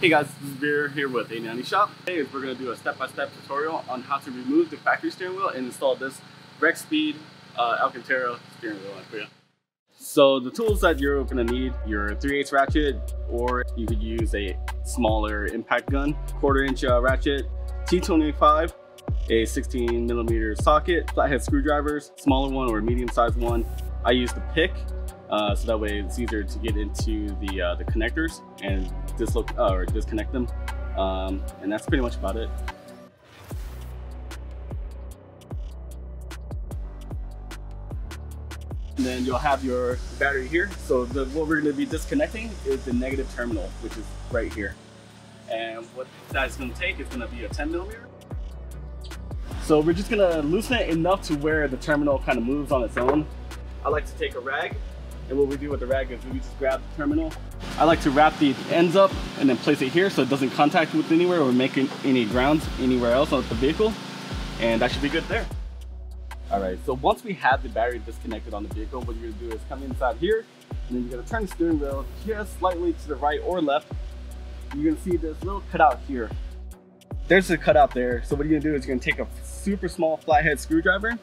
Hey guys, this is Veer here with A90 Shop. Today we're going to do a step-by-step tutorial on how to remove the factory steering wheel and install this Rexpeed Alcantara steering wheel for you. So the tools that you're going to need, your 3/8 ratchet, or you could use a smaller impact gun, 1/4 inch ratchet, T25, a 16mm socket, flathead screwdrivers, smaller one or medium sized one. I use the pick. So that way it's easier to get into the connectors and disconnect them, and that's pretty much about it. And then you'll have your battery here. So what we're going to be disconnecting is the negative terminal, which is right here. And what that's going to take is going to be a 10mm. So we're just going to loosen it enough to where the terminal kind of moves on its own. I like to take a rag. And what we do with the rag is we just grab the terminal. I like to wrap the ends up and then place it here so it doesn't contact with anywhere or make any grounds anywhere else on the vehicle. And that should be good there. All right, so once we have the battery disconnected on the vehicle, what you're gonna do is come inside here, and then you're gonna turn the steering wheel just slightly to the right or left. You're gonna see this little cutout here. There's a cutout there. So what you're gonna do is you're gonna take a super small flathead screwdriver,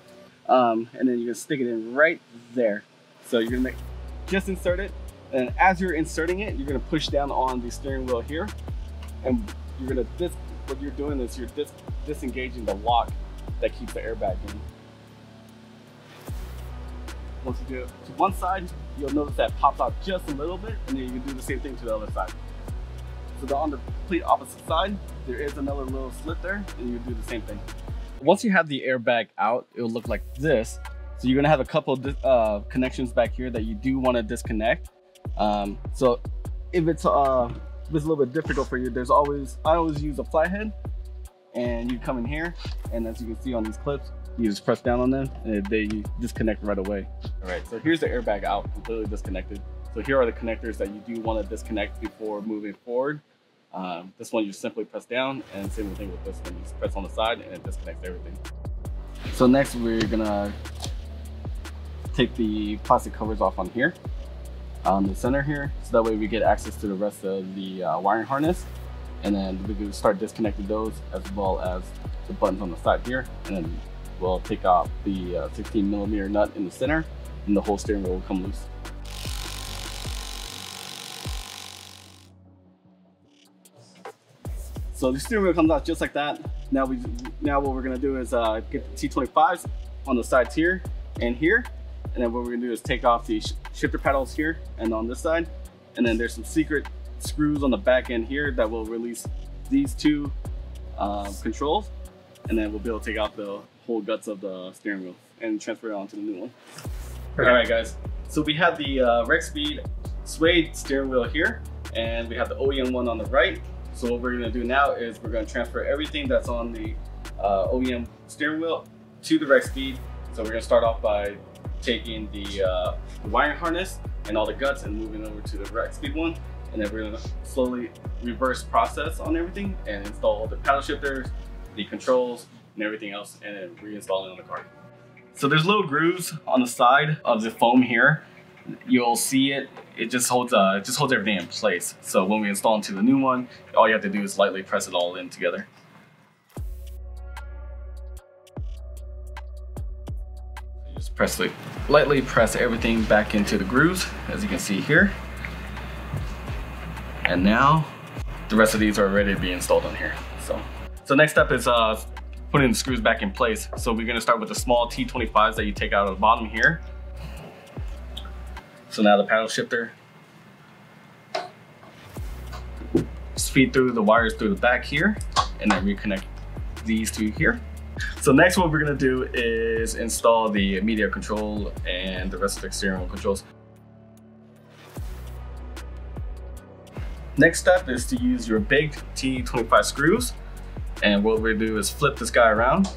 and then you're gonna stick it in right there. So you're gonna just insert it, and as you're inserting it, you're going to push down on the steering wheel here, and you're going to what you're doing is you're disengaging the lock that keeps the airbag in. Once you do it to one side, you'll notice that it pops out just a little bit, and then you can do the same thing to the other side. So on the complete opposite side, there is another little slit there, and you do the same thing. Once you have the airbag out, it will look like this. So you're gonna have a couple connections back here that you do want to disconnect. So if it's a little bit difficult for you, I always use a flathead, and you come in here, and as you can see on these clips, you just press down on them and they disconnect right away. All right, so here's the airbag out, completely disconnected. So here are the connectors that you do want to disconnect before moving forward. This one you simply press down, and same thing with this one, you just press on the side and it disconnects everything. So next we're gonna take the plastic covers off on here, on the center here, so that way we get access to the rest of the wiring harness, and then we can start disconnecting those as well as the buttons on the side here, and then we'll take off the 16mm nut in the center, and the whole steering wheel will come loose. So the steering wheel comes out just like that. Now what we're gonna do is get the T25s on the sides here and here. And then what we're gonna do is take off the shifter paddles here and on this side. And then there's some secret screws on the back end here that will release these two controls. And then we'll be able to take out the whole guts of the steering wheel and transfer it onto the new one. All right, guys. So we have the Rexpeed Suede steering wheel here, and we have the OEM one on the right. So what we're gonna do now is we're gonna transfer everything that's on the OEM steering wheel to the Rexpeed. So we're gonna start off by taking the wiring harness and all the guts and moving over to the Rexpeed one, and then we're gonna slowly reverse process on everything and install the paddle shifters, the controls, and everything else, and then reinstall it on the car. So there's little grooves on the side of the foam here. You'll see it. It just holds everything in place. So when we install into the new one, all you have to do is lightly press it all in together. Just lightly press everything back into the grooves, as you can see here. And now the rest of these are ready to be installed on here. So next step is putting the screws back in place. So we're gonna start with the small T25s that you take out of the bottom here. So now the paddle shifter, just feed through the wires through the back here, and then reconnect these two here. So next what we're gonna do is install the media control and the rest of the steering wheel controls. Next step is to use your big T25 screws, and what we're gonna do is flip this guy around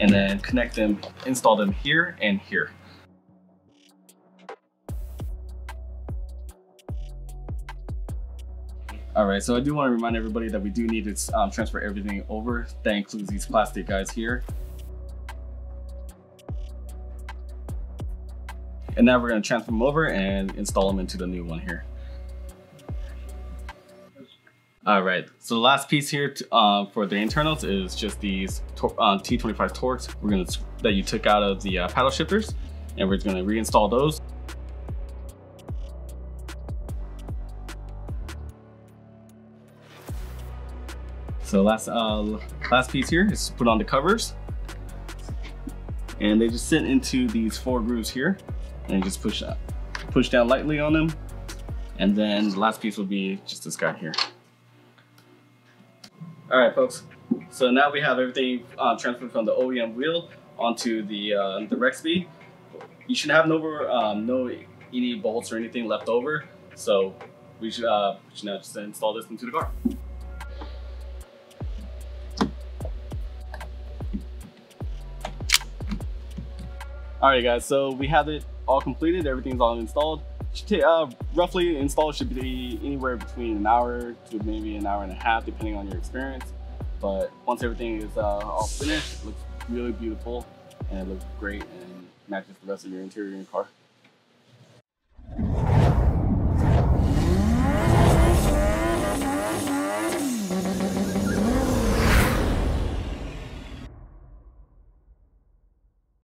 and then connect them, install them here and here. All right, so I do want to remind everybody that we do need to transfer everything over. That includes these plastic guys here. And now we're going to transfer them over and install them into the new one here. All right, so the last piece here for the internals is just these T25 Torx that you took out of the paddle shifters, and we're gonna reinstall those. So last piece here is to put on the covers, and they just sit into these 4 grooves here, and just push down lightly on them, and then the last piece will be just this guy here. All right, folks. So now we have everything transferred from the OEM wheel onto the Rexpeed. You should have no any bolts or anything left over. So we should now just install this into the car. All right, guys. So we have it all completed. Everything's all installed. Roughly install should be anywhere between an hour to maybe an hour and a half, depending on your experience. But once everything is all finished, it looks really beautiful and it looks great and matches the rest of your interior in your car.